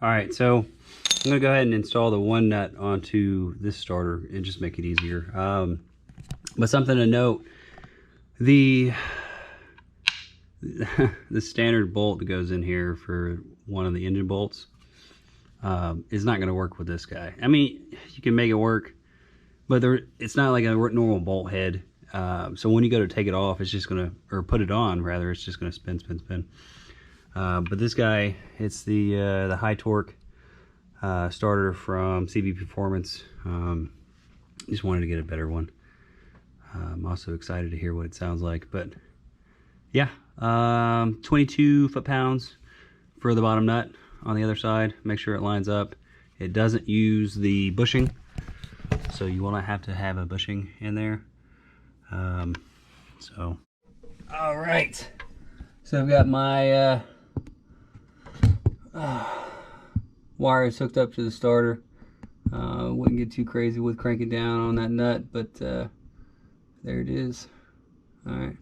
Alright, so I'm going to go ahead and install the one nut onto this starter and just make it easier. But something to note, the standard bolt that goes in here for one of the engine bolts is not going to work with this guy. I mean, you can make it work, but it's not like a normal bolt head. So when you go to take it off, it's just going to, or put it on rather, it's just going to spin. But this guy, it's the Hi-Torque starter from CB Performance. Just wanted to get a better one. I'm also excited to hear what it sounds like. But yeah, 22 foot-pounds for the bottom nut on the other side. Make sure it lines up. It doesn't use the bushing, so you will not have to have a bushing in there. All right. So I've got my wires hooked up to the starter. Wouldn't get too crazy with cranking down on that nut, but there it is. All right.